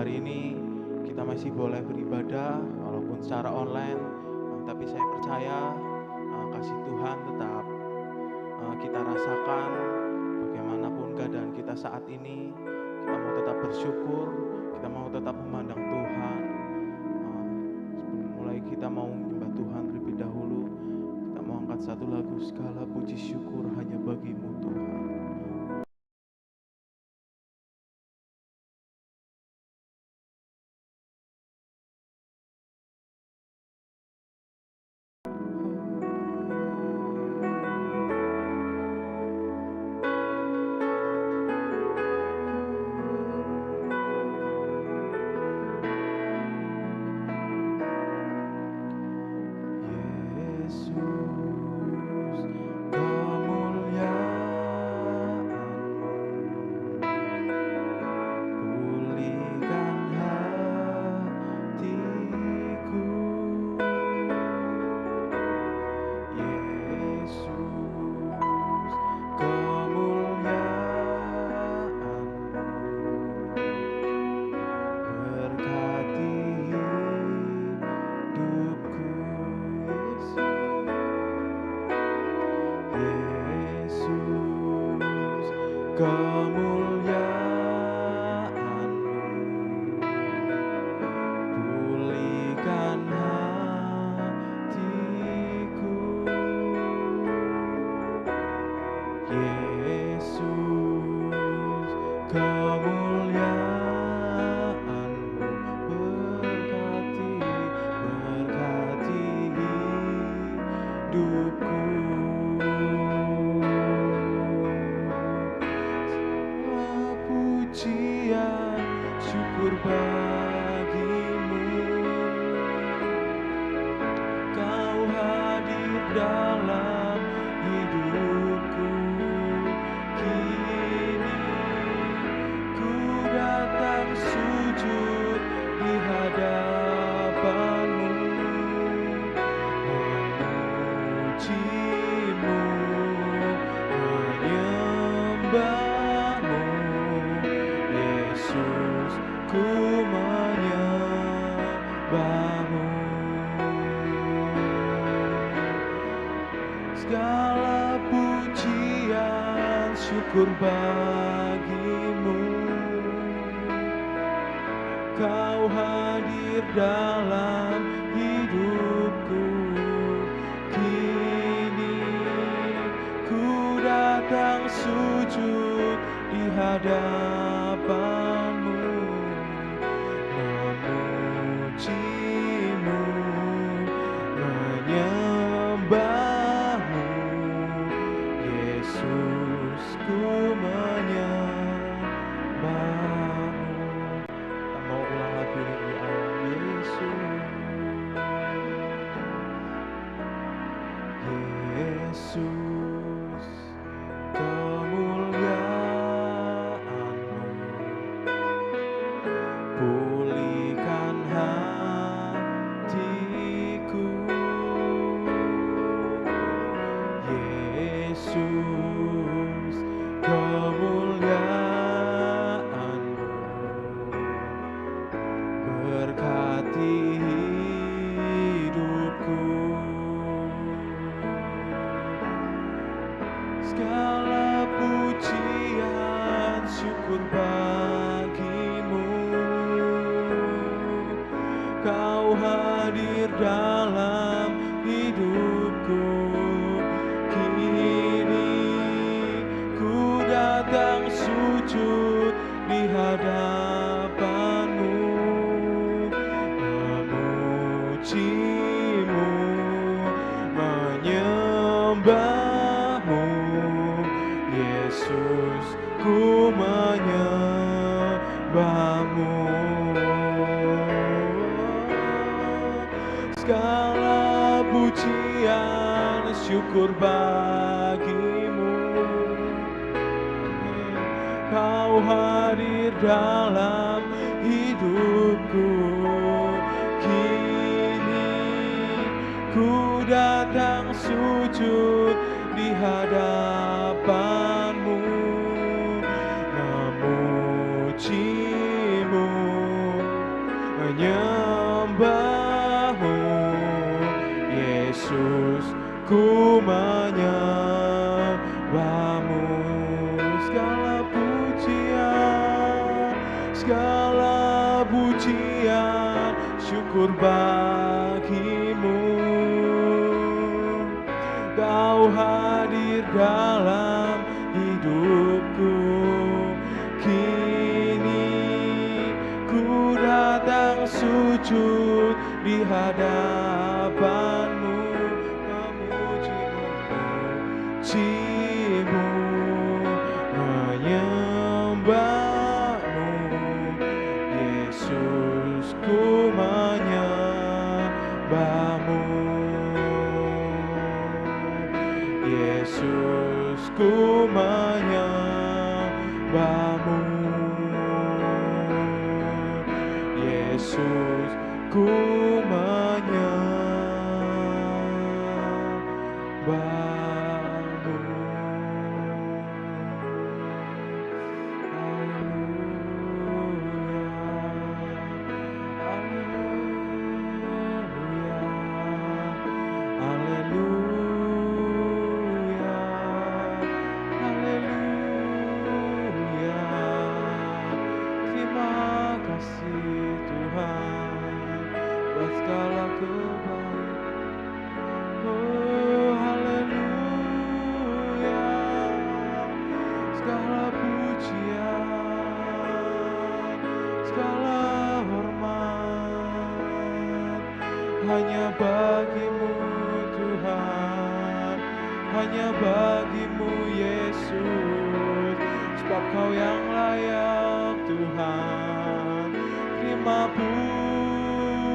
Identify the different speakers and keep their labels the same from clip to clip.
Speaker 1: hari ini kita masih boleh beribadah walaupun secara online, tapi saya percaya kasih Tuhan tetap kita rasakan bagaimanapun keadaan kita saat ini. Kita mau tetap bersyukur, kita mau tetap memandang Tuhan. Sebelum mulai kita mau menyembah Tuhan terlebih dahulu, kita mau angkat satu lagu, segala puji syukur hanya bagi-Mu Tuhan.
Speaker 2: Segala pujian syukur bagi-Mu, Kau hadir dalam hidupku. Kini ku datang sujud di hadapan-Mu, memuji-Mu, menyembah ku menyembah-Mu. Kita mau ulang lagu ini di awal. Yesus, kemuliaan-Mu, pulihkan hatiku. Yesus, kemuliaan-Mu, berkati hidupku. Segala pujian syukur bagi-Mu, Kau hadir dalam hidupku. Datang sujud di hadapan-Mu, memuji-Mu, menyembah-Mu. Yesus, ku menyembah-Mu. Segala pujian syukur bagi-Mu, Kau hadir dalam hidupku. Kini ku datang sujud di hadapan-Mu, memuji-Mu,
Speaker 1: menyembahmu, Yesus, ku menyembahmu. Segala pujian, syukur bagimu. Kau hadir dalam hidupku. Kini ku datang sujud di hadapanmu, memujimu, menyembahmu, Yesus, ku menyembahmu, Yesus, ku menyembahmu, Yesus, ku menyembahmu. Hanya bagimu Tuhan, hanya bagimu Yesus, sebab Kau yang layak Tuhan. Terima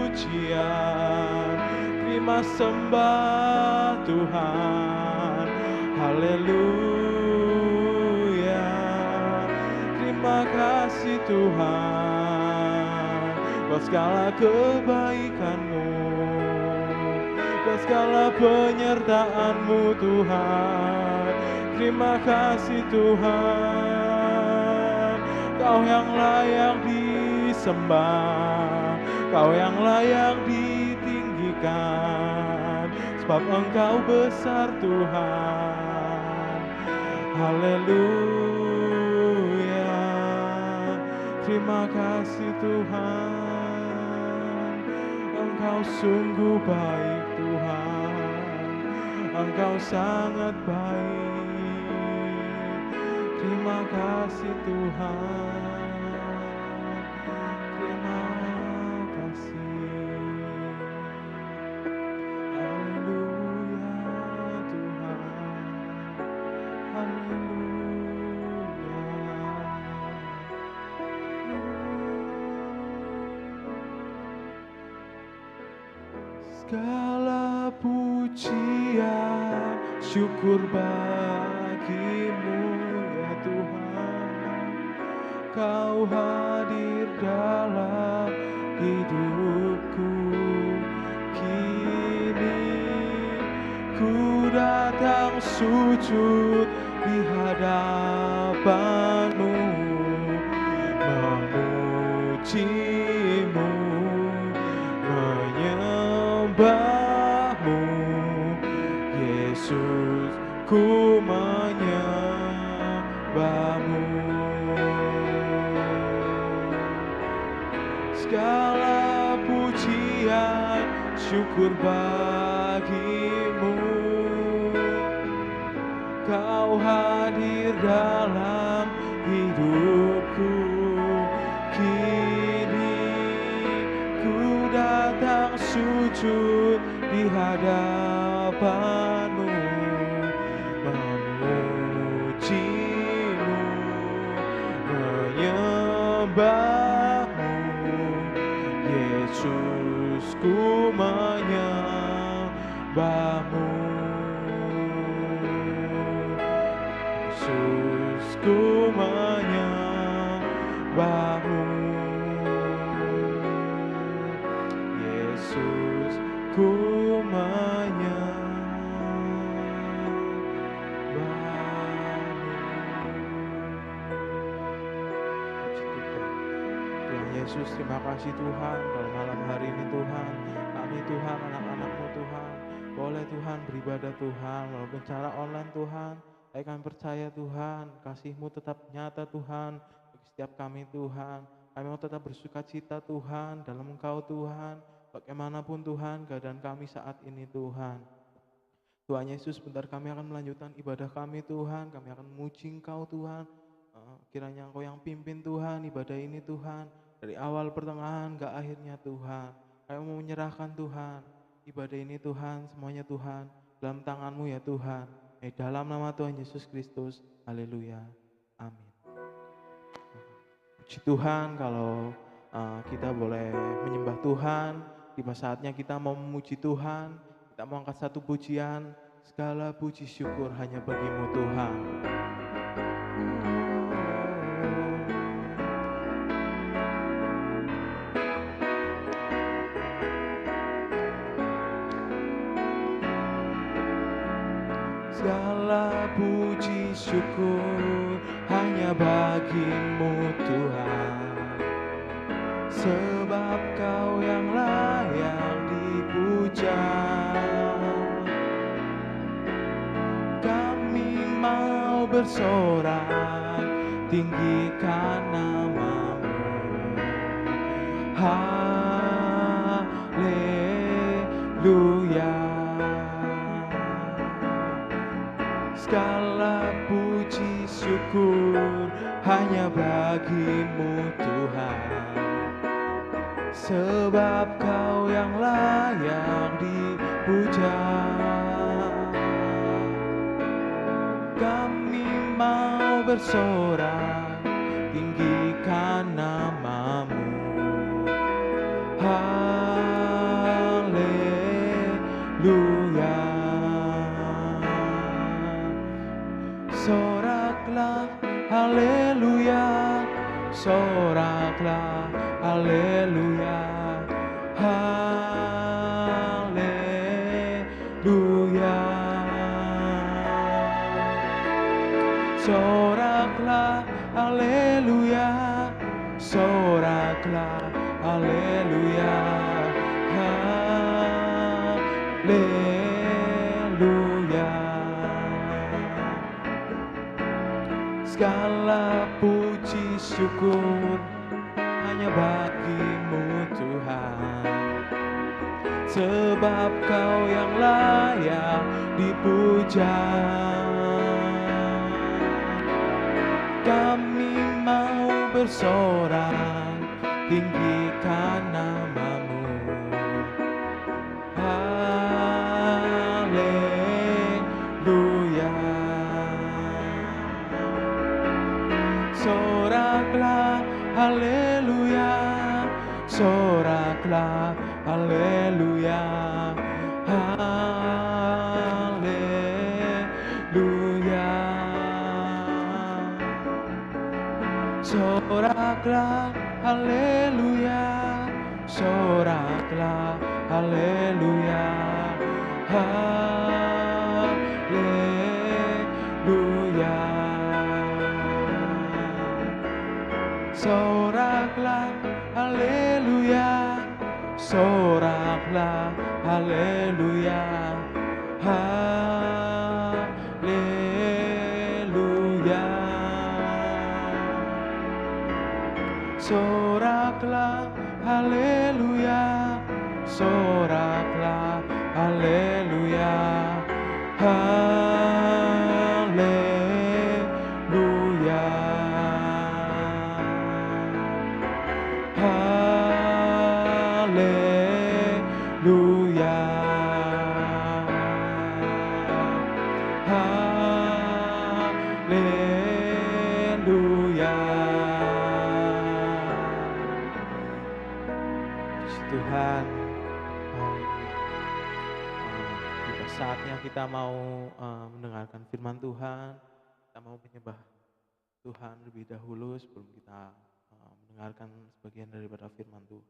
Speaker 1: pujian, terima sembah Tuhan. Haleluya, terima kasih Tuhan buat segala kebaikan-Mu, buat segala penyertaan-Mu Tuhan. Terima kasih Tuhan, Kau yang layak disembah, Kau yang layak ditinggikan, sebab Engkau besar Tuhan. Haleluya, terima kasih Tuhan, Engkau sungguh baik Tuhan, Engkau sangat baik. Terima kasih Tuhan, terima kasih. Haleluya Tuhan, haleluya. Segala pujian, syukur bagimu ya Tuhan. Kau hadir dalam hidupku. Kini ku datang sujud di hadapanmu, memujimu, menyembahmu, Yesus, ku menyembahmu. Segala pujian, syukur bagimu. Kau hadir dalam hidupku. Kini ku datang sujud di hadapanmu, memujimu, menyembahmu, Yesus, ku menyembahmu, Yesus, ku menyembahmu, Yesus, ku menyembahmu. Tuhan Yesus, Yesus, terima kasih Tuhan, kalau malam hari ini Tuhan, kami Tuhan, anak-anak-Mu Tuhan, boleh Tuhan beribadah Tuhan, walaupun cara online Tuhan, tapi kami percaya Tuhan, kasih-Mu tetap nyata Tuhan, bagi setiap kami Tuhan, kami mau tetap bersuka cita Tuhan, dalam Engkau Tuhan, bagaimanapun Tuhan, keadaan kami saat ini Tuhan. Tuhan Yesus, bentar kami akan melanjutkan ibadah kami Tuhan, kami akan memuji Engkau Tuhan, kiranya Engkau yang pimpin Tuhan ibadah ini Tuhan, dari awal pertengahan ke akhirnya Tuhan. Kami mau menyerahkan Tuhan ibadah ini Tuhan, semuanya Tuhan dalam tangan-Mu ya Tuhan. Dalam nama Tuhan Yesus Kristus, haleluya, amin. Puji Tuhan kalau kita boleh menyembah Tuhan, tiba saatnya kita mau memuji Tuhan, kita mau angkat satu pujian, segala puji syukur hanya bagi-Mu Tuhan. Segala puji syukur hanya bagi-Mu Tuhan, sebab Kau yang layak dipuja. Kami mau bersorak, tinggikan nama-Mu. Haleluya. Segala puji syukur hanya bagi-Mu Tuhan, sebab Kau yang layak dipuja. Kami mau bersorak, tinggikan nama-Mu. Haleluya. Soraklah, haleluya, soraklah, haleluya, haleluya. Soraklah, haleluya, soraklah, haleluya, haleluya. Segala puji syukur hanya bagi-Mu Tuhan, sebab Kau yang layak dipuja. Kami mau bersorak, tinggikan nama-Mu. Haleluya. Soraklah, haleluya, soraklah, haleluya, haleluya. Soraklah, haleluya, soraklah, haleluya, haleluya. Soraklah, haleluya, soraklah, haleluya, haleluya. Soraklah, haleluya, soraklah, haleluya, haleluya. Haleluya. Haleluya. Puji Tuhan. Tiba saatnya kita mau mendengarkan firman Tuhan. Kita mau menyembah Tuhan lebih dahulu sebelum kita mendengarkan sebagian daripada firman Tuhan.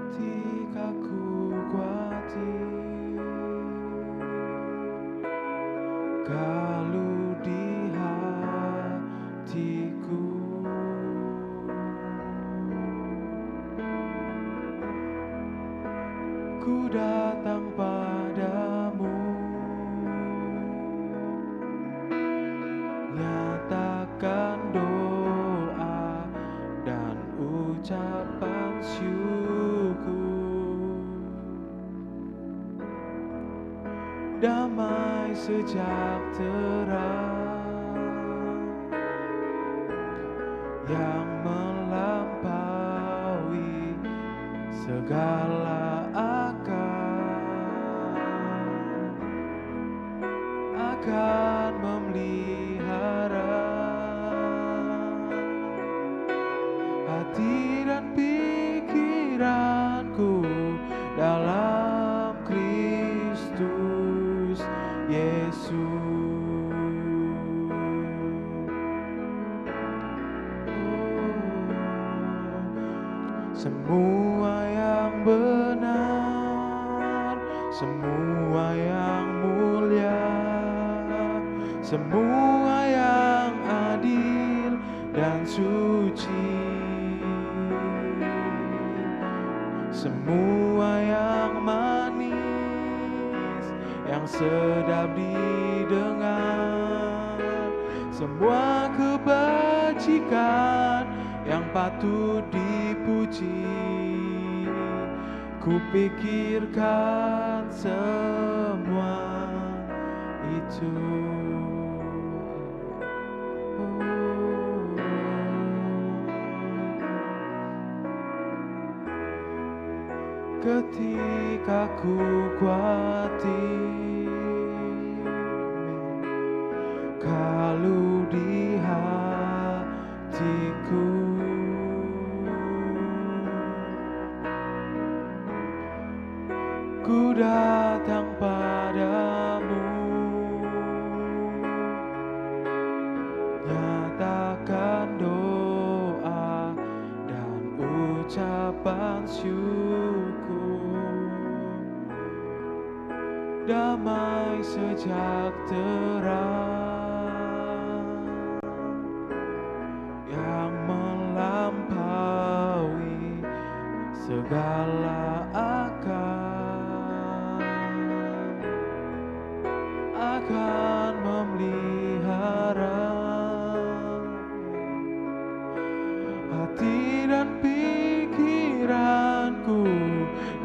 Speaker 1: Ketika ku khawatir, kalau di hatiku ku datang padamu, nyatakan doa dan ucapan syukur. Damai sejahtera yang melampaui segala akal akan memelihara hati dan pikiranku dalam Kristus Yesus. Semua yang benar, semua yang mulia, semua yang adil dan suci, semua yang manis, yang sedap didengar, semua kebajikan yang patut dipuji, kupikirkan semua itu. Ketika ku khawatir, kalau di hatiku ku datang padamu, nyatakan doa dan ucapan syukur. Damai sejahtera yang melampaui segala akal akan memelihara hati dan pikiranku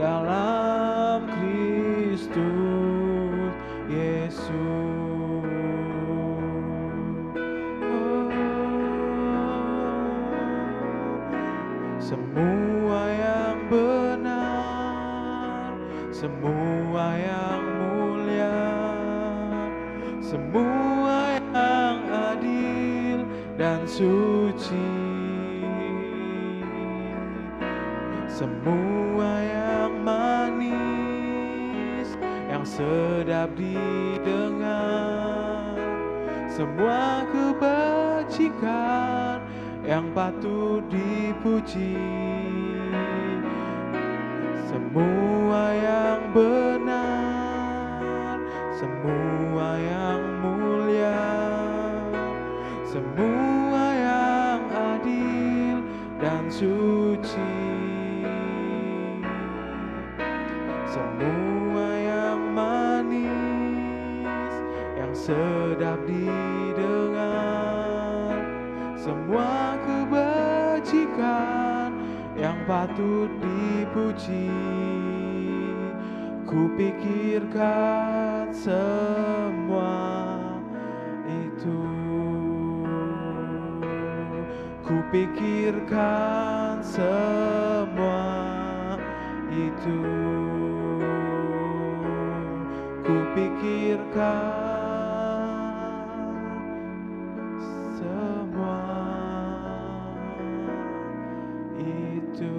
Speaker 1: dalam Kristus Yesus. Semua yang benar, semua yang mulia, semua yang adil dan suci, semua yang manis, yang sedap didengar, semua kebajikan yang patut dipuji, semua yang benar, semua yang mulia, semua yang adil dan suci, semua yang manis, yang sedap didengar, semua kebajikan yang patut dipuji, kupikirkan semua itu, kupikirkan semua itu, kupikirkan semua itu.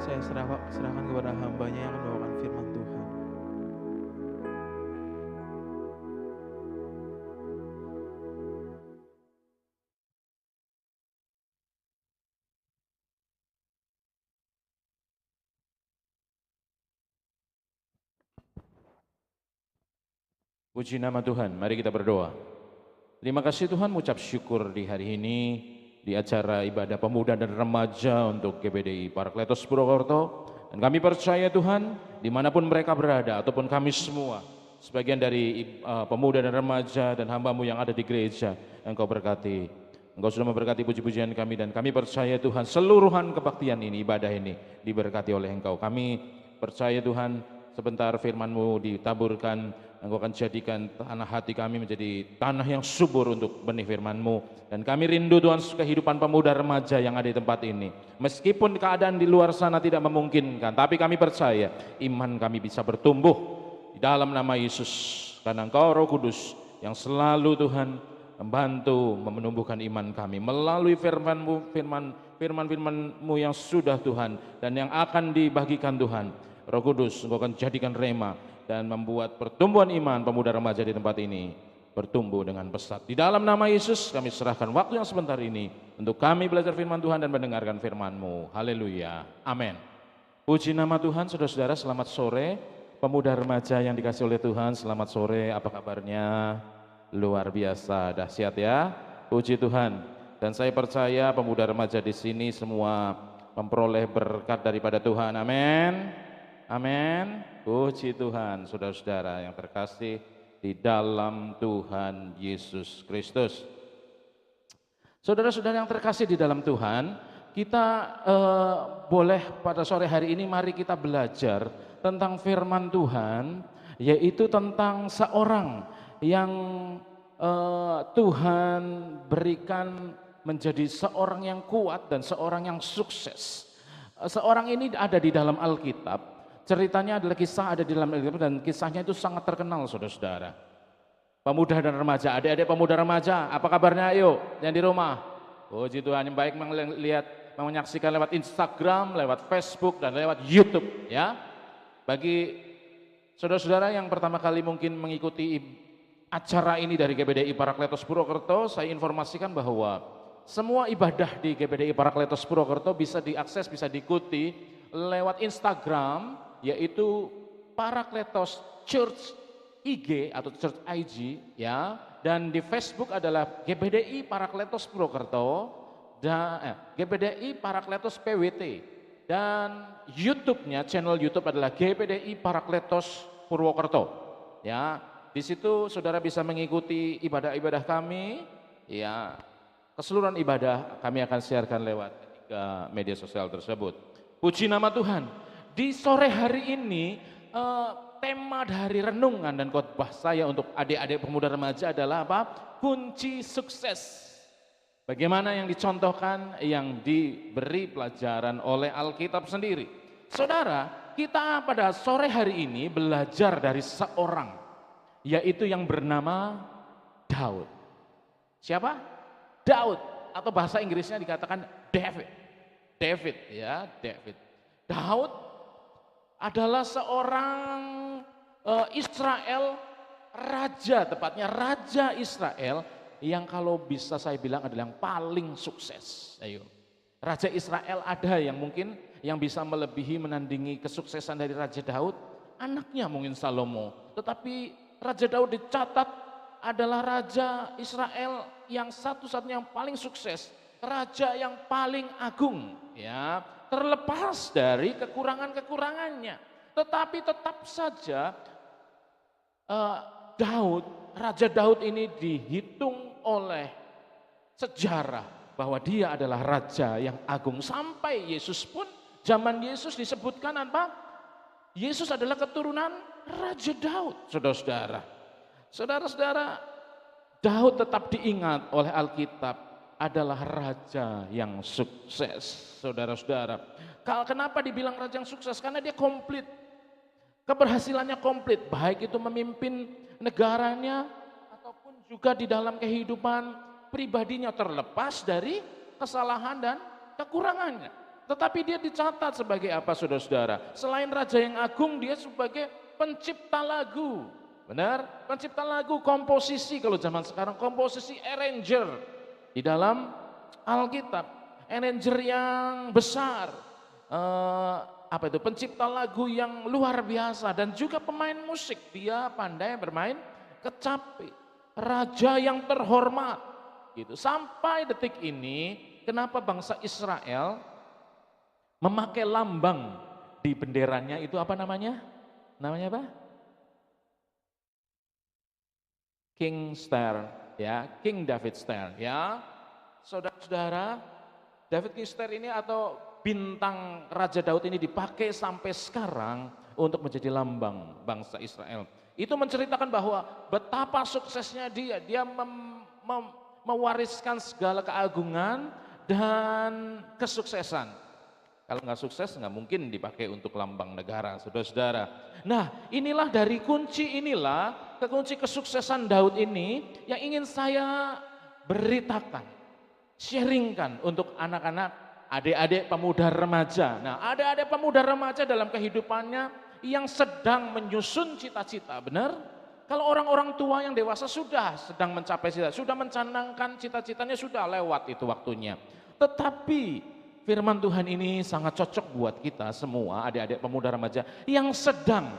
Speaker 1: Saya serahkan kepada hamba-Nya yang membawakan firman Tuhan.
Speaker 3: Puji nama Tuhan, mari kita berdoa. Terima kasih Tuhan, mengucap syukur di hari ini di acara ibadah pemuda dan remaja untuk GBDI Parakletos Purwokerto. Dan kami percaya Tuhan, dimanapun mereka berada ataupun kami semua, sebagian dari pemuda dan remaja dan hamba-Mu yang ada di gereja, Engkau berkati. Engkau sudah memberkati puji-pujian kami dan kami percaya Tuhan, seluruhan kebaktian ini, ibadah ini diberkati oleh Engkau. Kami percaya Tuhan, sebentar firman-Mu ditaburkan, Engkau akan jadikan tanah hati kami menjadi tanah yang subur untuk benih firman-Mu. Dan kami rindu Tuhan kehidupan pemuda remaja yang ada di tempat ini. Meskipun keadaan di luar sana tidak memungkinkan, tapi kami percaya iman kami bisa bertumbuh di dalam nama Yesus. Karena Engkau Roh Kudus yang selalu Tuhan membantu menumbuhkan iman kami melalui firman-Mu yang sudah Tuhan dan yang akan dibagikan Tuhan. Roh Kudus, Engkau akan jadikan rema dan membuat pertumbuhan iman pemuda remaja di tempat ini bertumbuh dengan pesat. Di dalam nama Yesus kami serahkan waktu yang sebentar ini untuk kami belajar firman Tuhan dan mendengarkan firman-Mu. Haleluya. Amin. Puji nama Tuhan. Saudara-saudara, selamat sore. Pemuda remaja yang dikasih oleh Tuhan, selamat sore. Apa kabarnya? Luar biasa, dahsyat ya. Puji Tuhan. Dan saya percaya pemuda remaja di sini semua memperoleh berkat daripada Tuhan. Amin. Amin. Puji Tuhan, saudara-saudara yang terkasih di dalam Tuhan Yesus Kristus. Saudara-saudara yang terkasih di dalam Tuhan, kita boleh pada sore hari ini mari kita belajar tentang firman Tuhan, yaitu tentang seorang yang Tuhan berikan menjadi seorang yang kuat dan seorang yang sukses. Seorang ini ada di dalam Alkitab. Ceritanya adalah kisah ada di dalam Alkitab dan kisahnya itu sangat terkenal, saudara-saudara. Pemuda dan remaja, adik-adik pemuda remaja, apa kabarnya? Ayo, yang di rumah. Puji Tuhan, yang baik menyaksikan lewat Instagram, lewat Facebook dan lewat YouTube, ya. Bagi saudara-saudara yang pertama kali mungkin mengikuti acara ini dari GBDI Parakletos Purwokerto, saya informasikan bahwa semua ibadah di GBDI Parakletos Purwokerto bisa diakses, bisa diikuti lewat Instagram, yaitu Parakletos Church IG atau Church IG, ya, dan di Facebook adalah GBDI Parakletos Purwokerto dan GBDI Parakletos PWT, dan YouTube-nya, channel YouTube adalah GBDI Parakletos Purwokerto, ya. Di situ saudara bisa mengikuti ibadah-ibadah kami, ya. Keseluruhan ibadah kami akan siarkan lewat ketiga media sosial tersebut. Puji nama Tuhan. Di sore hari ini tema dari renungan dan khotbah saya untuk adik-adik pemuda remaja adalah apa? Kunci sukses. Bagaimana yang dicontohkan, yang diberi pelajaran oleh Alkitab sendiri. Saudara, kita pada sore hari ini belajar dari seorang, yaitu yang bernama Daud. Siapa? Daud, atau bahasa Inggrisnya dikatakan David. David, ya, David. Daud adalah seorang Israel, raja, tepatnya raja Israel yang kalau bisa saya bilang adalah yang paling sukses. Ayo, raja Israel ada yang mungkin yang bisa melebihi menandingi kesuksesan dari Raja Daud, anaknya mungkin Salomo. Tetapi Raja Daud dicatat adalah raja Israel yang satu-satunya yang paling sukses, raja yang paling agung, ya, terlepas dari kekurangan-kekurangannya. Tetapi tetap saja Raja Daud ini dihitung oleh sejarah bahwa dia adalah raja yang agung. Sampai Yesus pun, zaman Yesus disebutkan apa? Yesus adalah keturunan Raja Daud, saudara-saudara. Saudara-saudara, Daud tetap diingat oleh Alkitab adalah raja yang sukses, saudara-saudara. Kenapa dibilang raja yang sukses? Karena dia komplit. Keberhasilannya komplit, baik itu memimpin negaranya ataupun juga di dalam kehidupan pribadinya, terlepas dari kesalahan dan kekurangannya. Tetapi dia dicatat sebagai apa, saudara-saudara? Selain raja yang agung, dia sebagai pencipta lagu. Benar? Pencipta lagu, komposisi, kalau zaman sekarang komposisi, arranger di dalam Alkitab. Arranger yang besar, pencipta lagu yang luar biasa, dan juga pemain musik. Dia pandai bermain kecapi, raja yang terhormat. Gitu. Sampai detik ini, kenapa bangsa Israel memakai lambang di benderanya itu apa namanya? Namanya apa? King Star, ya, King David Star, ya. Saudara-saudara, David King Star ini atau bintang Raja Daud ini dipakai sampai sekarang untuk menjadi lambang bangsa Israel. Itu menceritakan bahwa betapa suksesnya dia mewariskan segala keagungan dan kesuksesan. Kalau nggak sukses nggak mungkin dipakai untuk lambang negara, saudara-saudara. Nah, inilah dari kunci kunci kesuksesan Daud ini yang ingin saya beritakan, sharingkan untuk anak-anak, adik-adik pemuda remaja. Nah, adik-adik pemuda remaja dalam kehidupannya yang sedang menyusun cita-cita, benar? Kalau orang-orang tua yang dewasa sudah sedang mencapai cita, sudah mencanangkan cita-citanya, sudah lewat itu waktunya. Tetapi firman Tuhan ini sangat cocok buat kita semua, adik-adik pemuda remaja yang sedang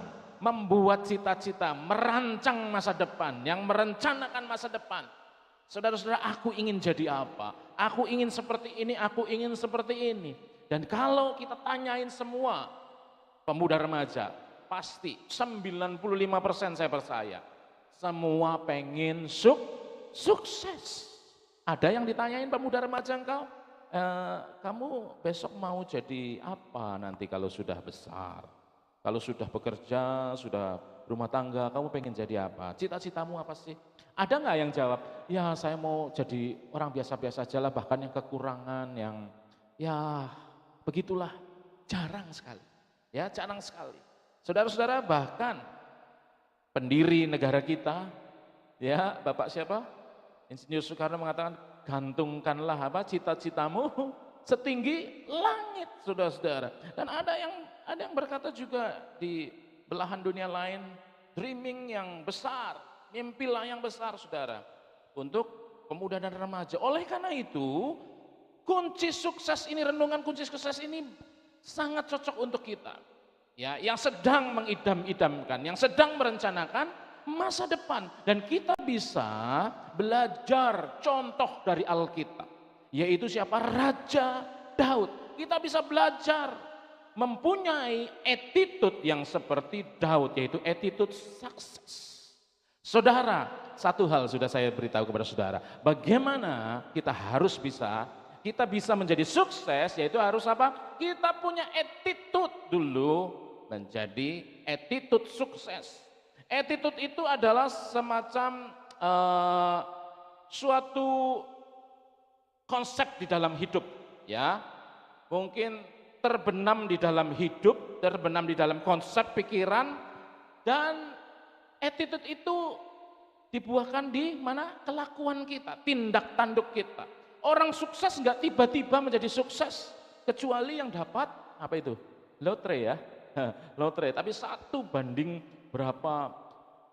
Speaker 3: membuat cita-cita, merancang masa depan, yang merencanakan masa depan. Saudara-saudara, aku ingin jadi apa? Aku ingin seperti ini, aku ingin seperti ini. Dan kalau kita tanyain semua pemuda remaja, pasti 95% saya percaya, semua pengen sukses. Ada yang ditanyain pemuda remaja engkau? Kamu besok mau jadi apa nanti kalau sudah besar? Kalau sudah bekerja, sudah rumah tangga, kamu pengen jadi apa? Cita-citamu apa sih? Ada nggak yang jawab, ya saya mau jadi orang biasa-biasa aja lah, bahkan yang kekurangan, yang ya begitulah, jarang sekali. Ya, jarang sekali. Saudara-saudara, bahkan pendiri negara kita, ya Bapak siapa? Insinyur Soekarno mengatakan, gantungkanlah apa cita-citamu setinggi langit, saudara-saudara. Dan ada yang berkata juga di belahan dunia lain, dreaming yang besar, mimpilah yang besar, saudara, untuk pemuda dan remaja. Oleh karena itu, kunci sukses ini, renungan kunci sukses ini sangat cocok untuk kita. Ya, yang sedang mengidam-idamkan, yang sedang merencanakan masa depan, dan kita bisa belajar contoh dari Alkitab, yaitu siapa? Raja Daud. Kita bisa belajar mempunyai attitude yang seperti Daud, yaitu attitude sukses. Saudara, satu hal sudah saya beritahu kepada saudara, bagaimana kita bisa menjadi sukses, yaitu harus apa? Kita punya attitude dulu menjadi attitude sukses. Attitude itu adalah semacam suatu konsep di dalam hidup, ya. Mungkin terbenam di dalam hidup, terbenam di dalam konsep pikiran, dan attitude itu dibuahkan di mana? Kelakuan kita, tindak tanduk kita. Orang sukses nggak tiba-tiba menjadi sukses, kecuali yang dapat apa itu? Lotre, ya. Lotre, tapi 1 banding berapa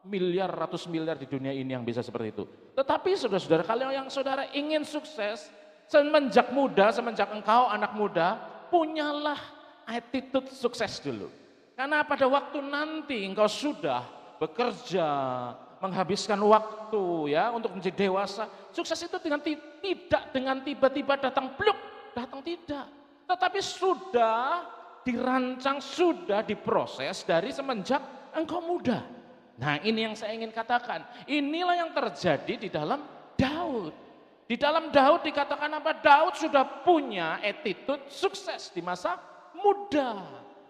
Speaker 3: miliar, ratus miliar di dunia ini yang bisa seperti itu. Tetapi saudara-saudara, kalau yang saudara ingin sukses, semenjak muda, semenjak engkau anak muda, punyalah attitude sukses dulu. Karena pada waktu nanti engkau sudah bekerja, menghabiskan waktu, ya, untuk menjadi dewasa, sukses itu tidak dengan tiba-tiba datang bluk, datang tidak. Tetapi sudah dirancang, sudah diproses dari semenjak engkau muda. Nah, ini yang saya ingin katakan. Inilah yang terjadi di dalam Daud. Di dalam Daud dikatakan apa? Daud sudah punya attitude sukses di masa muda.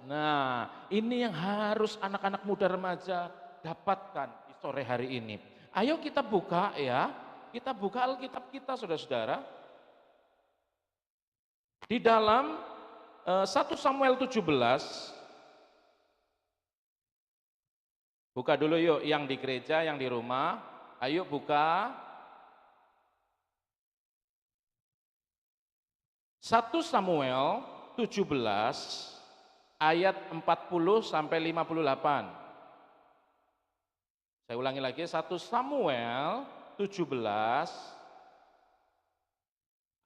Speaker 3: Nah, ini yang harus anak-anak muda remaja dapatkan di sore hari ini. Ayo kita buka, ya. Kita buka Alkitab kita, saudara-saudara. Di dalam 1 Samuel 17, buka dulu yuk, yang di gereja, yang di rumah. Ayo buka 1 Samuel 17 ayat 40 sampai 58. Saya ulangi lagi, 1 Samuel 17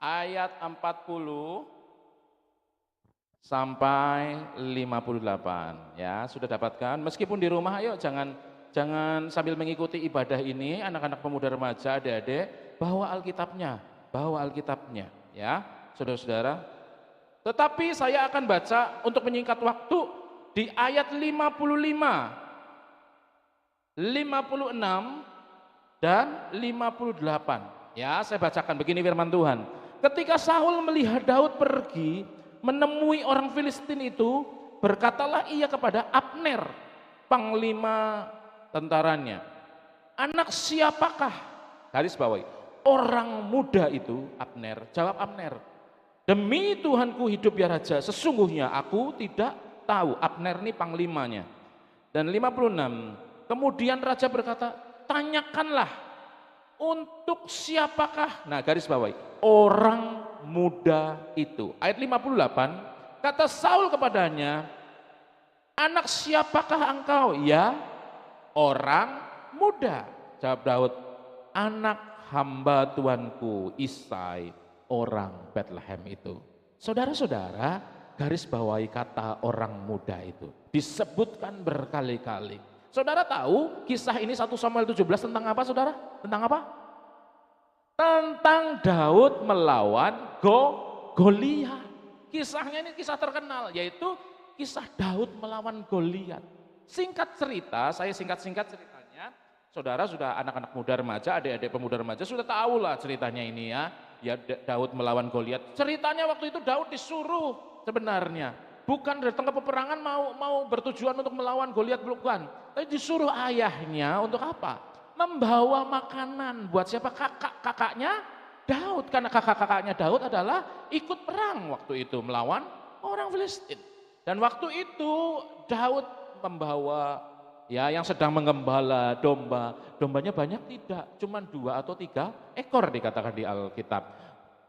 Speaker 3: ayat 40 sampai 58, ya. Sudah dapatkan? Meskipun di rumah, ayo jangan Jangan sambil mengikuti ibadah ini, anak-anak pemuda remaja, adik-adik, bawa Alkitabnya, ya, saudara-saudara. Tetapi saya akan baca untuk menyingkat waktu di ayat 55, 56, dan 58. Ya, saya bacakan begini firman Tuhan. Ketika Saul melihat Daud pergi menemui orang Filistin itu, berkatalah ia kepada Abner, panglima tentaranya, anak siapakah? Garis bawahi, orang muda itu. Abner, jawab Abner, demi Tuhanku hidup ya raja, sesungguhnya aku tidak tahu. Abner ini panglimanya. Dan 56, kemudian raja berkata, tanyakanlah untuk siapakah? Nah, garis bawahi, orang muda itu. Ayat 58, kata Saul kepadanya, anak siapakah engkau? Ya, orang muda. Jawab Daud, anak hamba Tuanku Isai, orang Bethlehem itu. Saudara-saudara, garis bawahi kata orang muda itu. Disebutkan berkali-kali. Saudara tahu kisah ini 1 Samuel 17 tentang apa, saudara? Tentang apa? Tentang Daud melawan Goliat. Kisahnya ini kisah terkenal, yaitu kisah Daud melawan Goliat. Singkat cerita, saya singkat-singkat ceritanya. Saudara sudah, anak-anak muda remaja, adik-adik pemuda remaja sudah tahu lah ceritanya ini ya. Ya, Daud melawan Goliat. Ceritanya waktu itu Daud disuruh sebenarnya. Bukan datang ke peperangan mau bertujuan untuk melawan Goliat, bukan. Tapi disuruh ayahnya untuk apa? Membawa makanan buat siapa? Kakaknya Daud. Karena kakaknya Daud adalah ikut perang waktu itu melawan orang Filistin. Dan waktu itu Daud membawa, ya, yang sedang menggembala domba. Dombanya banyak tidak, cuma 2 atau 3 ekor dikatakan di Alkitab.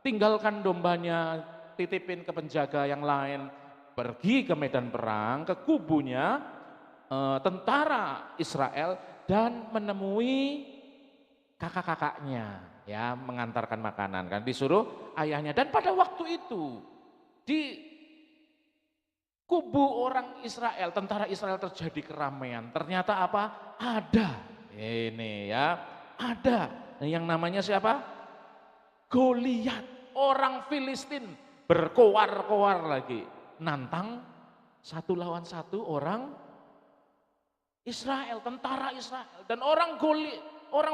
Speaker 3: Tinggalkan dombanya, titipin ke penjaga yang lain, pergi ke medan perang, ke kubunya tentara Israel, dan menemui kakak-kakaknya, ya, mengantarkan makanan, kan disuruh ayahnya. Dan pada waktu itu di kubu orang Israel, tentara Israel, terjadi keramaian. Ternyata apa? Ada ini, ya, ada yang namanya siapa? Goliat, orang Filistin berkoar-koar lagi, nantang 1 lawan 1 orang Israel, tentara Israel. Dan orang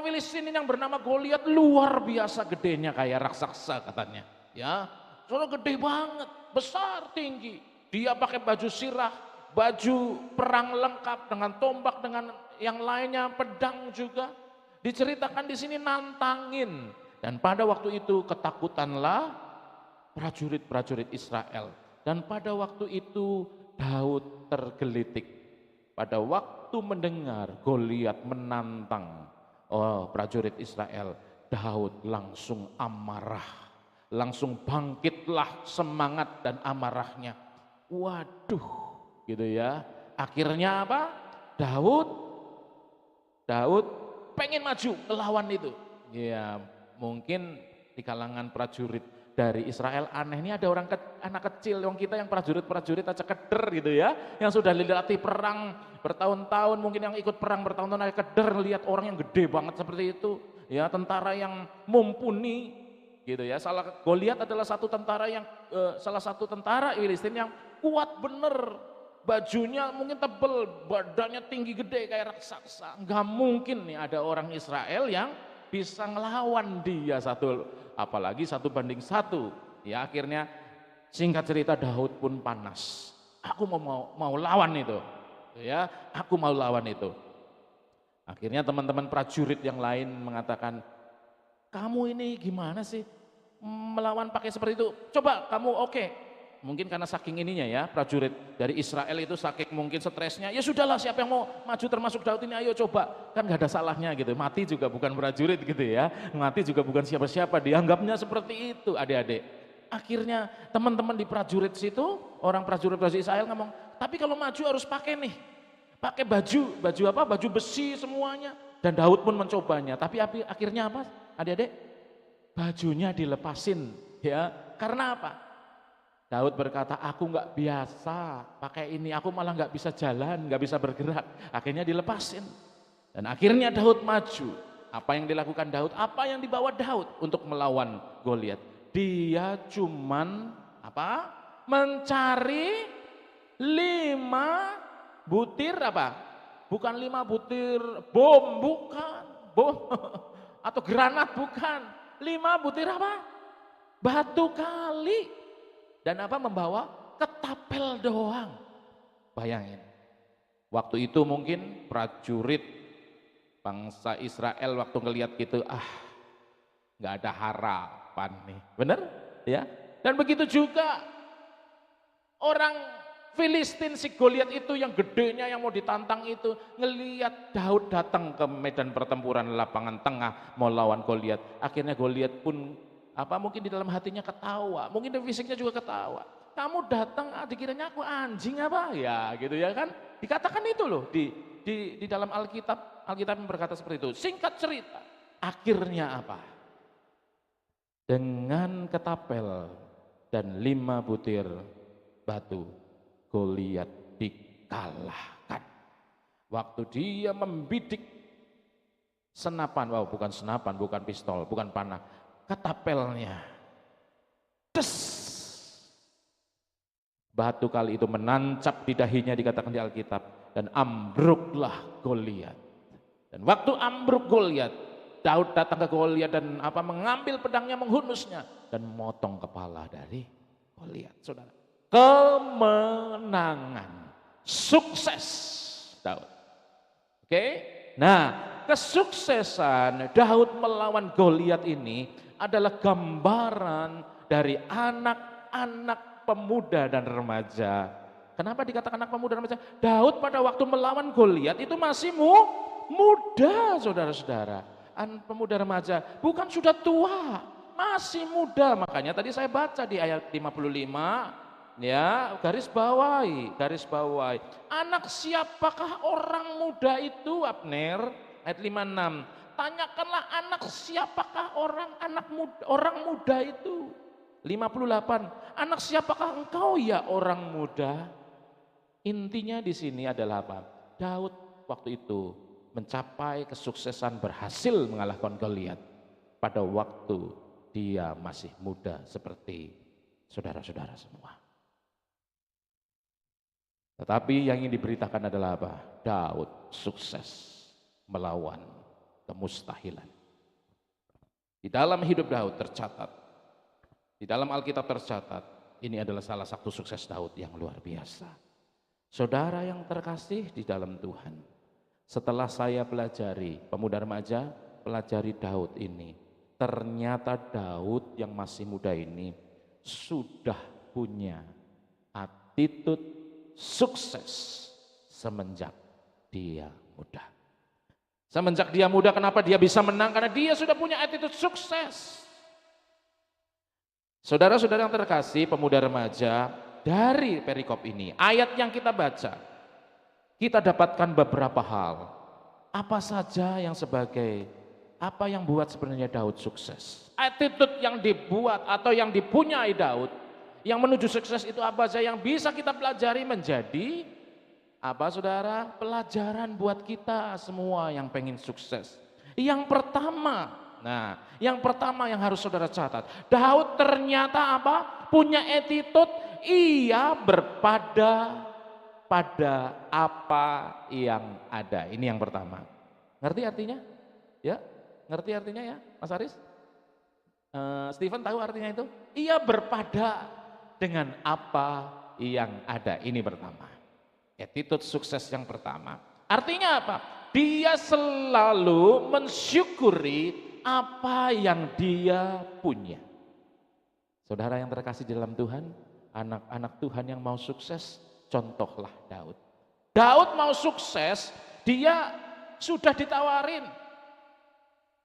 Speaker 3: Filistin ini yang bernama Goliat luar biasa gedenya, kayak raksasa katanya, ya, soalnya gede banget, besar, tinggi. Dia pakai baju sirah, baju perang lengkap dengan tombak, dengan yang lainnya, pedang juga. Diceritakan di sini nantangin. Dan pada waktu itu ketakutanlah prajurit-prajurit Israel. Dan pada waktu itu Daud tergelitik. Pada waktu mendengar Goliat menantang prajurit Israel, Daud langsung amarah. Langsung bangkitlah semangat dan amarahnya. Waduh, gitu ya. Akhirnya apa? Daud pengen maju melawan itu. Ya, mungkin di kalangan prajurit dari Israel aneh, ini ada anak kecil, yang kita yang prajurit aja keder gitu ya, yang sudah dilatih perang bertahun-tahun, mungkin yang ikut perang bertahun-tahun aja keder lihat orang yang gede banget seperti itu, ya, tentara yang mumpuni gitu ya. Goliat adalah salah satu tentara Filistin yang kuat bener, bajunya mungkin tebel, badannya tinggi gede kayak raksasa. Nggak mungkin nih ada orang Israel yang bisa ngelawan dia apalagi 1 banding 1. Ya, akhirnya singkat cerita Daud pun panas. Aku mau lawan itu. Ya, aku mau lawan itu. Akhirnya teman-teman prajurit yang lain mengatakan, kamu ini gimana sih melawan pakai seperti itu? Coba kamu oke. Mungkin karena saking ininya ya, prajurit dari Israel itu saking mungkin stresnya, ya sudahlah, siapa yang mau maju termasuk Daud ini, ayo coba. Kan gak ada salahnya gitu, mati juga bukan prajurit gitu ya, mati juga bukan siapa-siapa, dianggapnya seperti itu adik-adik. Akhirnya teman-teman di prajurit situ, orang prajurit Israel ngomong, tapi kalau maju harus pakai nih, pakai baju apa? Baju besi semuanya. Dan Daud pun mencobanya, tapi akhirnya apa adik-adik? Bajunya dilepasin, ya. Karena apa? Daud berkata, aku nggak biasa pakai ini, aku malah nggak bisa jalan, nggak bisa bergerak. Akhirnya dilepasin. Dan akhirnya Daud maju. Apa yang dilakukan Daud? Apa yang dibawa Daud untuk melawan Goliat? Dia cuman apa? Mencari 5 butir apa? Bukan 5 butir bom, bukan. Bom atau granat, bukan. 5 butir apa? Batu kali. Dan apa? Membawa ketapel doang. Bayangin. Waktu itu mungkin prajurit bangsa Israel waktu ngelihat gitu, nggak ada harapan nih, bener? Ya. Dan begitu juga orang Filistin, si Goliat itu yang gedenya yang mau ditantang itu, ngelihat Daud datang ke medan pertempuran lapangan tengah mau lawan Goliat. Akhirnya Goliat pun mungkin di dalam hatinya ketawa, mungkin di fisiknya juga ketawa. Kamu datang dikiranya aku anjing apa? Ya gitu ya kan. Dikatakan itu loh di dalam Alkitab yang berkata seperti itu. Singkat cerita, akhirnya apa? Dengan ketapel dan 5 butir batu, Goliat dikalahkan. Waktu dia membidik senapan, bukan senapan, bukan pistol, bukan panah, ketapelnya, batu kali itu menancap di dahinya, dikatakan di Alkitab, dan ambruklah Goliat. Dan waktu ambruk Goliat, Daud datang ke Goliat dan mengambil pedangnya, menghunusnya dan memotong kepala dari Goliat. Saudara, kemenangan, sukses Daud. Oke? Nah, kesuksesan Daud melawan Goliat ini adalah gambaran dari anak-anak pemuda dan remaja. Kenapa dikatakan anak pemuda dan remaja? Daud pada waktu melawan Goliat itu masih muda, saudara-saudara. Pemuda remaja, bukan sudah tua, masih muda. Makanya tadi saya baca di ayat 55, ya, garis bawahi. Anak siapakah orang muda itu, Abner? Ayat 56. Tanyakanlah anak siapakah orang muda itu. 58. Anak siapakah engkau ya orang muda? Intinya di sini adalah apa? Daud waktu itu mencapai kesuksesan, berhasil mengalahkan Goliat pada waktu dia masih muda seperti saudara-saudara semua. Tetapi yang ingin diberitakan adalah apa? Daud sukses melawan kemustahilan. Di dalam hidup Daud tercatat, di dalam Alkitab tercatat, ini adalah salah satu sukses Daud yang luar biasa. Saudara yang terkasih di dalam Tuhan, setelah saya pelajari, pemuda remaja, pelajari Daud ini, ternyata Daud yang masih muda ini sudah punya attitude sukses semenjak dia muda. Semenjak dia muda, kenapa dia bisa menang? Karena dia sudah punya attitude sukses. Saudara-saudara yang terkasih, pemuda remaja, dari perikop ini, ayat yang kita baca, kita dapatkan beberapa hal. Apa saja yang buat sebenarnya Daud sukses? Attitude yang dibuat atau yang dipunyai Daud yang menuju sukses itu apa saja yang bisa kita pelajari menjadi saudara? Pelajaran buat kita semua yang pengen sukses. Yang pertama yang harus saudara catat, Daud ternyata punya attitude, ia berpada pada apa yang ada. Ini yang pertama. Ngerti artinya? Ya, ngerti artinya ya, Mas Aris? Stephen tahu artinya itu? Ia berpada dengan apa yang ada. Ini pertama. Attitude sukses yang pertama. Artinya apa? Dia selalu mensyukuri apa yang dia punya. Saudara yang terkasih di dalam Tuhan, anak-anak Tuhan yang mau sukses, contohlah Daud. Daud mau sukses, dia sudah ditawarin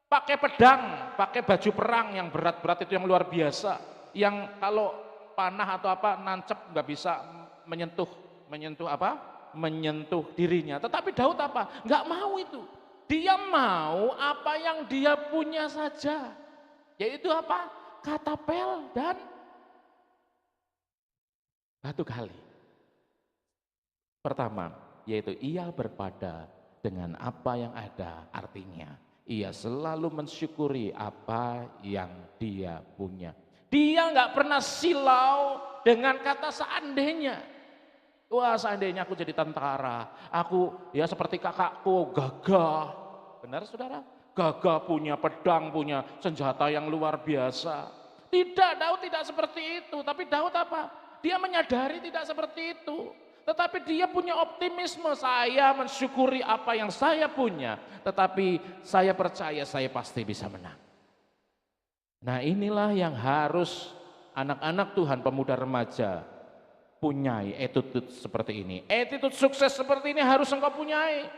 Speaker 3: pakai pedang, pakai baju perang yang berat-berat itu, yang luar biasa, yang kalau panah atau nancep nggak bisa menyentuh dirinya. Tetapi Daud nggak mau itu. Dia mau apa yang dia punya saja, yaitu katapel dan batu kali. Pertama, yaitu ia berpada dengan apa yang ada. Artinya ia selalu mensyukuri apa yang dia punya. Dia nggak pernah silau dengan kata seandainya. Wah, seandainya aku jadi tentara, aku ya seperti kakakku gagah. Benar saudara? Gagah, punya pedang, punya senjata yang luar biasa. Tidak, Daud tidak seperti itu. Tapi Daud apa? Dia menyadari tidak seperti itu. Tetapi dia punya optimisme, saya mensyukuri apa yang saya punya. Tetapi saya percaya saya pasti bisa menang. Nah, inilah yang harus anak-anak Tuhan, pemuda remaja punyai attitude seperti ini. Attitude sukses seperti ini harus engkau punyai.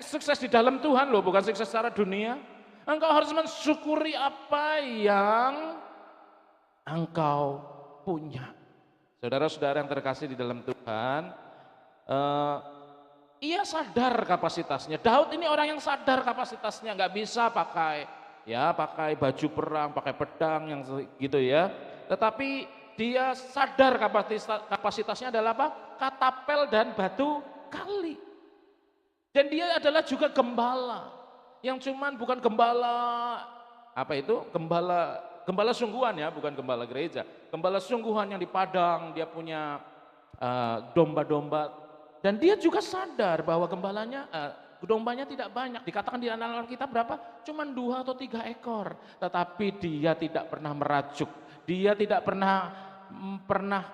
Speaker 3: Sukses di dalam Tuhan loh, bukan sukses secara dunia. Engkau harus mensyukuri apa yang engkau punya. Saudara-saudara yang terkasih di dalam Tuhan, ia sadar kapasitasnya. Daud ini orang yang sadar kapasitasnya, nggak bisa pakai baju perang, pakai pedang yang gitu ya. Tetapi dia sadar kapasitasnya adalah apa? Katapel dan batu kali. Dan dia adalah juga gembala. Yang cuman bukan gembala, Gembala sungguhan ya, bukan gembala gereja. Gembala sungguhan yang di padang, dia punya domba-domba. Dan dia juga sadar bahwa dombanya tidak banyak. Dikatakan di dalam Alkitab berapa? Cuman 2 atau 3 ekor. Tetapi dia tidak pernah merajuk. Dia tidak pernah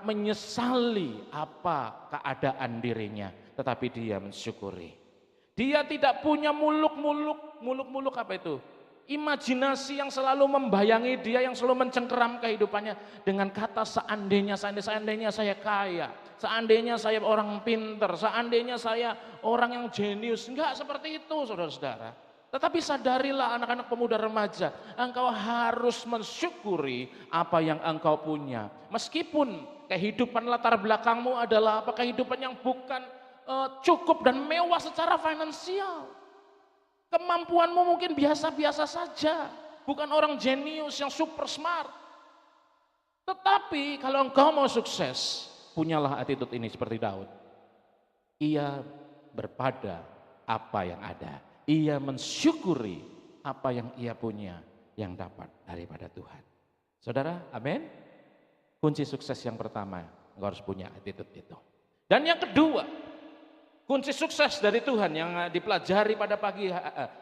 Speaker 3: menyesali apa keadaan dirinya, tetapi dia mensyukuri. Dia tidak punya muluk-muluk apa itu? Imajinasi yang selalu membayangi dia, yang selalu mencengkeram kehidupannya dengan kata seandainya saya kaya, seandainya saya orang pinter, seandainya saya orang yang jenius. Enggak seperti itu saudara-saudara. Tetapi sadarilah anak-anak pemuda remaja, engkau harus mensyukuri apa yang engkau punya. Meskipun kehidupan latar belakangmu adalah kehidupan yang bukan cukup dan mewah secara finansial. Kemampuanmu mungkin biasa-biasa saja, bukan orang jenius yang super smart. Tetapi kalau engkau mau sukses, punyalah attitude ini seperti Daud. Ia berpada apa yang ada. Ia mensyukuri apa yang ia punya yang dapat daripada Tuhan. Saudara, amin? Kunci sukses yang pertama, engkau harus punya attitude itu. Dan yang kedua, kunci sukses dari Tuhan yang dipelajari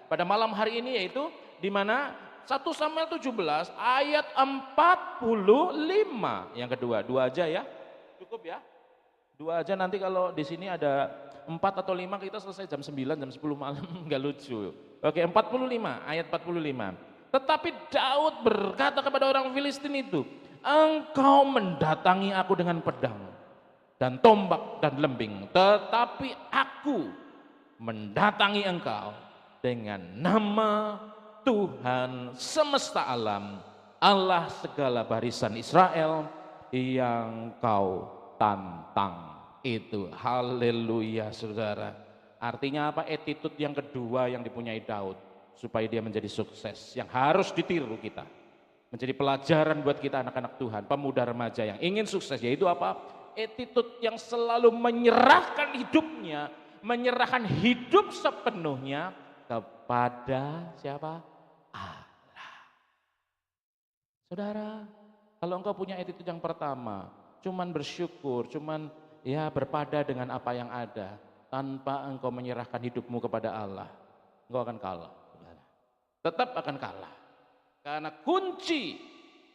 Speaker 3: pada malam hari ini yaitu di mana 1 Samuel 17 ayat 45. Yang kedua, 2 aja ya. Cukup ya. 2 aja, nanti kalau di sini ada 4 atau 5 kita selesai jam 9, jam 10 malam, enggak lucu. Oke, 45, ayat 45. Tetapi Daud berkata kepada orang Filistin itu, engkau mendatangi aku dengan pedang dan tombak dan lembing, tetapi aku mendatangi engkau dengan nama Tuhan semesta alam, Allah segala barisan Israel yang kau tantang. Itu haleluya saudara. Artinya apa? Attitude yang kedua yang dipunyai Daud supaya dia menjadi sukses, yang harus ditiru kita, menjadi pelajaran buat kita anak-anak Tuhan, pemuda remaja yang ingin sukses, yaitu apa? Attitude yang selalu menyerahkan hidupnya, menyerahkan hidup sepenuhnya kepada siapa? Allah. Saudara, kalau engkau punya attitude yang pertama, cuman bersyukur, cuman ya berpada dengan apa yang ada, tanpa engkau menyerahkan hidupmu kepada Allah, engkau akan kalah. Tetap akan kalah. Karena kunci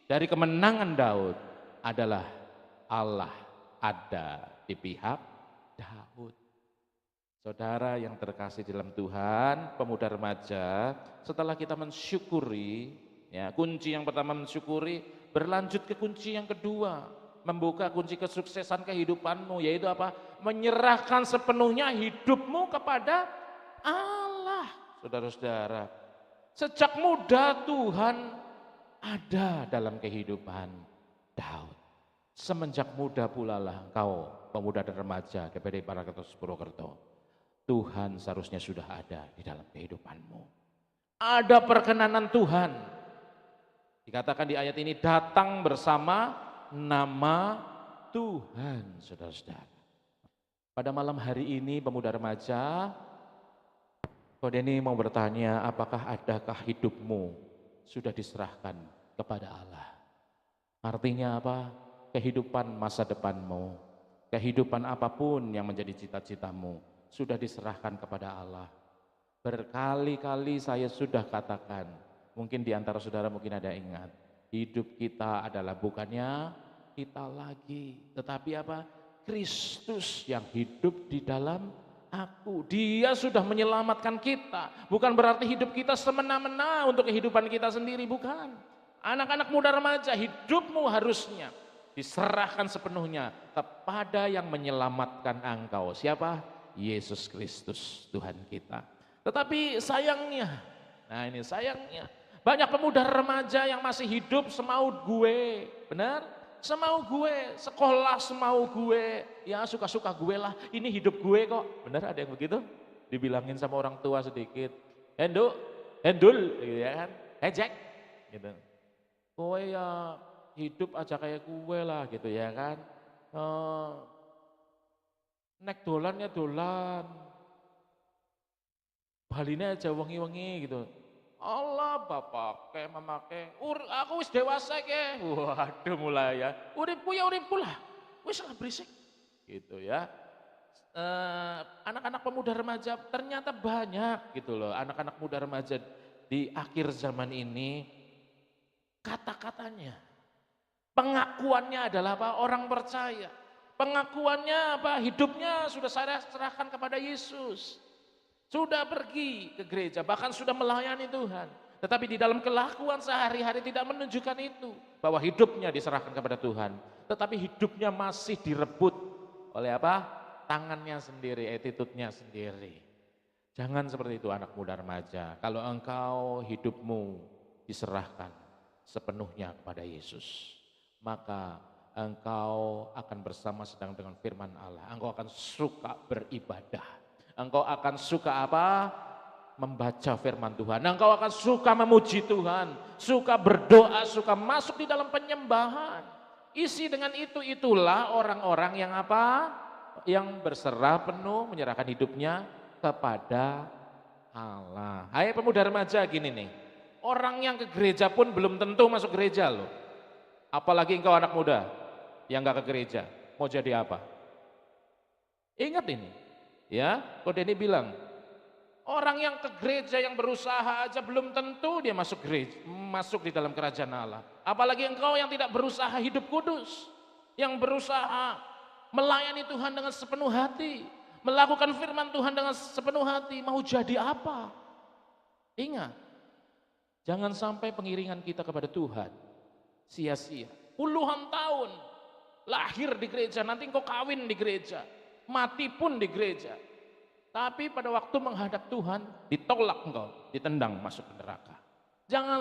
Speaker 3: dari kemenangan Daud adalah Allah ada di pihak Daud. Saudara yang terkasih dalam Tuhan, pemuda remaja, setelah kita mensyukuri, ya, kunci yang pertama mensyukuri, berlanjut ke kunci yang kedua, membuka kunci kesuksesan kehidupanmu, yaitu apa? Menyerahkan sepenuhnya hidupmu kepada Allah. Saudara-saudara, sejak muda Tuhan ada dalam kehidupan Daud. Semenjak muda pula lah engkau, pemuda dan remaja GPD Parakerto Purwokerto, Tuhan seharusnya sudah ada di dalam kehidupanmu. Ada perkenanan Tuhan. Dikatakan di ayat ini, datang bersama nama Tuhan, saudara-saudara. Pada malam hari ini pemuda remaja, Kau Denny mau bertanya, adakah hidupmu sudah diserahkan kepada Allah? Artinya apa? Kehidupan masa depanmu, kehidupan apapun yang menjadi cita-citamu sudah diserahkan kepada Allah. Berkali-kali saya sudah katakan, mungkin di antara saudara mungkin ada yang ingat, hidup kita adalah bukannya kita lagi, tetapi apa? Kristus yang hidup di dalam aku. Dia sudah menyelamatkan kita. Bukan berarti hidup kita semena-mena untuk kehidupan kita sendiri, bukan. Anak-anak muda remaja, hidupmu harusnya diserahkan sepenuhnya kepada yang menyelamatkan engkau. Siapa? Yesus Kristus, Tuhan kita. Tetapi sayangnya, nah ini sayangnya, banyak pemuda remaja yang masih hidup semau gue, benar? Semau gue, sekolah semau gue, ya suka-suka gue lah, ini hidup gue kok. Benar ada yang begitu? Dibilangin sama orang tua sedikit, Hendul, gitu ya kan, Jack, gitu. Kowe ya hidup aja kayak gue lah gitu ya kan. Nek dolan ya dolan, baline aja wengi-wengi gitu. Allah bapak ke mamake, aku wis dewasa ke. Waduh mulai ya, uripku ya uripku lah, wis lah berisik gitu ya. Anak-anak pemuda remaja ternyata banyak gitu loh, anak-anak muda remaja di akhir zaman ini, kata-katanya, pengakuannya adalah apa? Orang percaya, pengakuannya apa? Hidupnya sudah saya serahkan kepada Yesus. Sudah pergi ke gereja, bahkan sudah melayani Tuhan. Tetapi di dalam kelakuan sehari-hari tidak menunjukkan itu. Bahwa hidupnya diserahkan kepada Tuhan. Tetapi hidupnya masih direbut oleh apa? Tangannya sendiri, attitude-nya sendiri. Jangan seperti itu anak muda remaja. Kalau engkau hidupmu diserahkan sepenuhnya kepada Yesus, maka engkau akan bersama sedang dengan firman Allah. Engkau akan suka beribadah. Engkau akan suka apa? Membaca firman Tuhan. Engkau akan suka memuji Tuhan, suka berdoa, suka masuk di dalam penyembahan. Isi dengan itulah orang-orang yang apa? Yang berserah penuh menyerahkan hidupnya kepada Allah. Hai pemuda remaja gini nih. Orang yang ke gereja pun belum tentu masuk gereja loh. Apalagi engkau anak muda yang gak ke gereja. Mau jadi apa? Ingat ini. Ya, Ko Denny bilang, orang yang ke gereja yang berusaha aja belum tentu dia masuk gereja, masuk di dalam kerajaan Allah. Apalagi engkau yang tidak berusaha hidup kudus, yang berusaha melayani Tuhan dengan sepenuh hati, melakukan firman Tuhan dengan sepenuh hati, mau jadi apa? Ingat, jangan sampai pengiringan kita kepada Tuhan sia-sia. Puluhan tahun lahir di gereja, nanti engkau kawin di gereja, mati pun di gereja. Tapi pada waktu menghadap Tuhan ditolak engkau, ditendang masuk ke neraka. Jangan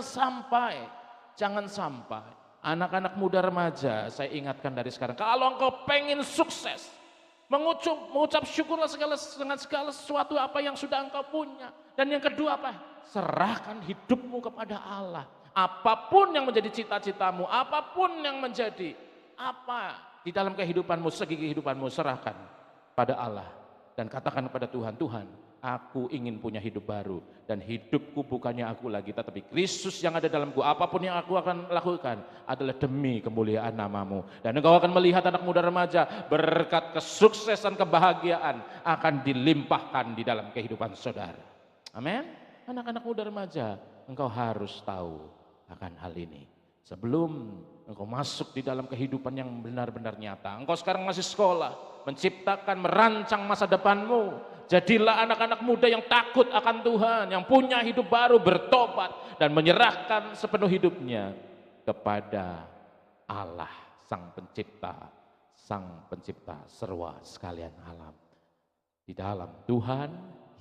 Speaker 3: sampai anak-anak muda remaja, saya ingatkan dari sekarang, kalau engkau pengen sukses, mengucap syukurlah dengan segala sesuatu apa yang sudah engkau punya. Dan yang kedua apa? Serahkan hidupmu kepada Allah. Apapun yang menjadi cita-citamu, apapun yang menjadi apa di dalam kehidupanmu, segi kehidupanmu, serahkan pada Allah dan katakan kepada Tuhan, Tuhan, aku ingin punya hidup baru dan hidupku bukannya aku lagi, tetapi Kristus yang ada dalamku. Apapun yang aku akan lakukan adalah demi kemuliaan namamu. Dan engkau akan melihat anak muda remaja, berkat kesuksesan, kebahagiaan akan dilimpahkan di dalam kehidupan saudara. Amin. Anak-anak muda remaja, engkau harus tahu akan hal ini sebelum engkau masuk di dalam kehidupan yang benar-benar nyata. Engkau sekarang masih sekolah, menciptakan, merancang masa depanmu. Jadilah anak-anak muda yang takut akan Tuhan, yang punya hidup baru, bertobat dan menyerahkan sepenuh hidupnya kepada Allah, Sang Pencipta serwa sekalian alam. Di dalam Tuhan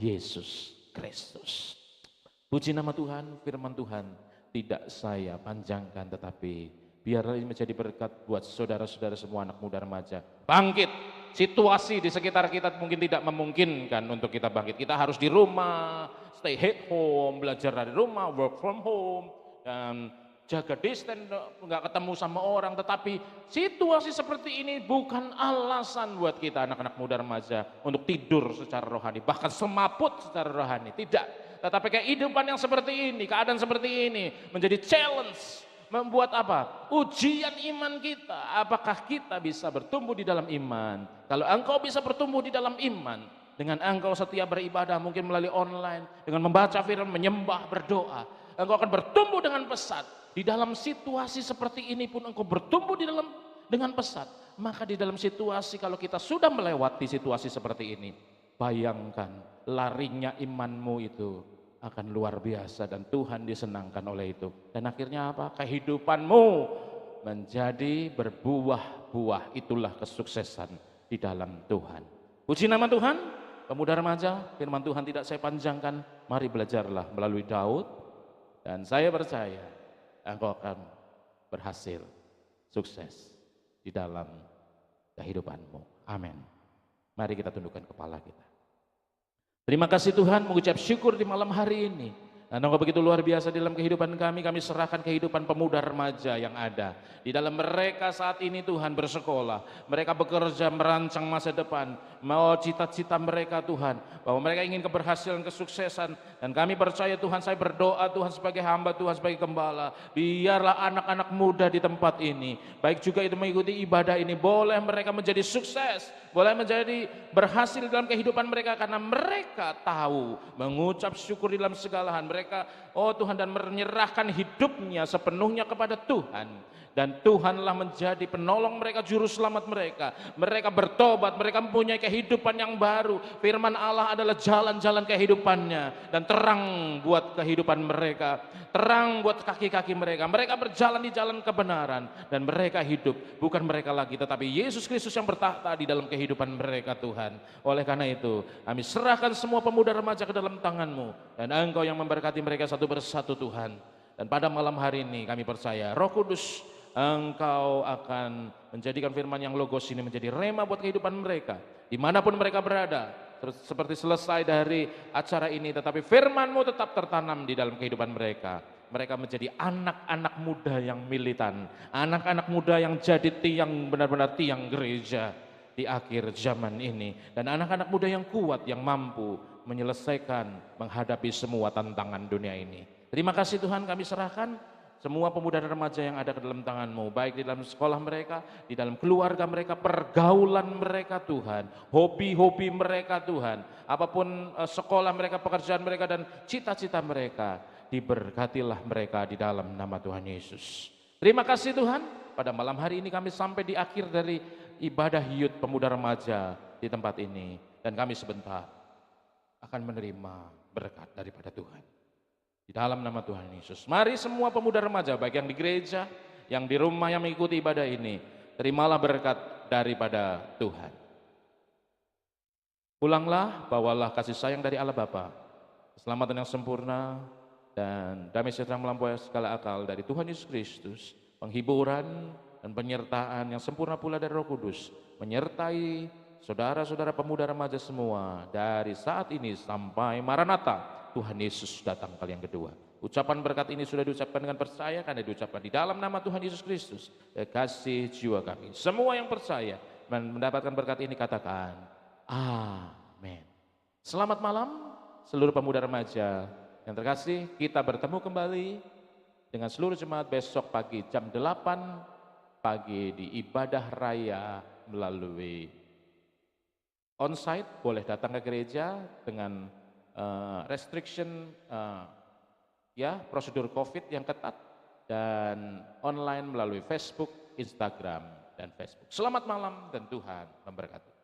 Speaker 3: Yesus Kristus. Puji nama Tuhan, firman Tuhan tidak saya panjangkan, tetapi biarlah ini menjadi berkat buat saudara-saudara semua anak muda remaja. Bangkit, situasi di sekitar kita mungkin tidak memungkinkan untuk kita bangkit. Kita harus di rumah, stay at home, belajar dari rumah, work from home. Dan jaga distance, nggak ketemu sama orang. Tetapi situasi seperti ini bukan alasan buat kita anak-anak muda remaja untuk tidur secara rohani, bahkan semaput secara rohani. Tidak. Tetapi kehidupan yang seperti ini, keadaan seperti ini menjadi challenge, membuat apa? Ujian iman kita. Apakah kita bisa bertumbuh di dalam iman? Kalau engkau bisa bertumbuh di dalam iman, dengan engkau setia beribadah mungkin melalui online, dengan membaca firman, menyembah, berdoa, engkau akan bertumbuh dengan pesat. Di dalam situasi seperti ini pun engkau bertumbuh dengan pesat. Maka di dalam situasi, kalau kita sudah melewati situasi seperti ini, bayangkan larinya imanmu itu akan luar biasa dan Tuhan disenangkan oleh itu. Dan akhirnya apa? Kehidupanmu menjadi berbuah-buah. Itulah kesuksesan di dalam Tuhan. Puji nama Tuhan. Pemuda remaja, firman Tuhan tidak saya panjangkan. Mari belajarlah melalui Daud. Dan saya percaya engkau akan berhasil, sukses di dalam kehidupanmu. Amin. Mari kita tundukkan kepala kita. Terima kasih Tuhan, mengucap syukur di malam hari ini. Dan engkau begitu luar biasa di dalam kehidupan kami serahkan kehidupan pemuda remaja yang ada. Di dalam mereka saat ini Tuhan bersekolah, mereka bekerja merancang masa depan, mau cita-cita mereka Tuhan, bahwa mereka ingin keberhasilan, kesuksesan. Dan kami percaya Tuhan, saya berdoa Tuhan sebagai hamba Tuhan, sebagai gembala, biarlah anak-anak muda di tempat ini, baik juga itu mengikuti ibadah ini, boleh mereka menjadi sukses, boleh menjadi berhasil dalam kehidupan mereka, karena mereka tahu mengucap syukur di dalam segala hal. Mereka, oh Tuhan, dan menyerahkan hidupnya sepenuhnya kepada Tuhan. Dan Tuhanlah menjadi penolong mereka, juru selamat mereka. Mereka bertobat, mereka mempunyai kehidupan yang baru. Firman Allah adalah jalan-jalan kehidupannya. Dan terang buat kehidupan mereka, terang buat kaki-kaki mereka. Mereka berjalan di jalan kebenaran. Dan mereka hidup, bukan mereka lagi, tetapi Yesus Kristus yang bertahta di dalam kehidupan mereka Tuhan. Oleh karena itu, kami serahkan semua pemuda remaja ke dalam tangan-Mu. Dan Engkau yang memberkati mereka satu persatu Tuhan. Dan pada malam hari ini kami percaya Roh Kudus, Engkau akan menjadikan firman yang logos ini menjadi rema buat kehidupan mereka. Dimanapun mereka berada, seperti selesai dari acara ini, tetapi firman-Mu tetap tertanam di dalam kehidupan mereka. Mereka menjadi anak-anak muda yang militan, anak-anak muda yang jadi tiang, benar-benar tiang gereja di akhir zaman ini. Dan anak-anak muda yang kuat, yang mampu menyelesaikan, menghadapi semua tantangan dunia ini. Terima kasih Tuhan, kami serahkan semua pemuda dan remaja yang ada ke dalam tangan-Mu, baik di dalam sekolah mereka, di dalam keluarga mereka, pergaulan mereka Tuhan, hobi-hobi mereka Tuhan, apapun sekolah mereka, pekerjaan mereka, dan cita-cita mereka, diberkatilah mereka di dalam nama Tuhan Yesus. Terima kasih Tuhan, pada malam hari ini kami sampai di akhir dari ibadah Yud pemuda remaja di tempat ini, dan kami sebentar akan menerima berkat daripada Tuhan. Di dalam nama Tuhan Yesus. Mari semua pemuda remaja, baik yang di gereja, yang di rumah yang mengikuti ibadah ini, terimalah berkat daripada Tuhan. Pulanglah, bawalah kasih sayang dari Allah Bapa, keselamatan yang sempurna, dan damai sejahtera melampaui segala akal dari Tuhan Yesus Kristus, penghiburan dan penyertaan yang sempurna pula dari Roh Kudus, menyertai saudara-saudara pemuda remaja semua dari saat ini sampai Maranatha, Tuhan Yesus datang kali yang kedua. Ucapan berkat ini sudah diucapkan dengan percaya, karena diucapkan di dalam nama Tuhan Yesus Kristus, kasih jiwa kami. Semua yang percaya mendapatkan berkat ini katakan amin. Selamat malam seluruh pemuda remaja yang terkasih. Kita bertemu kembali dengan seluruh jemaat besok pagi jam 8 pagi di ibadah raya melalui onsite. Boleh datang ke gereja dengan restriction prosedur COVID yang ketat, dan online melalui Facebook, Instagram, dan Facebook. Selamat malam dan Tuhan memberkati.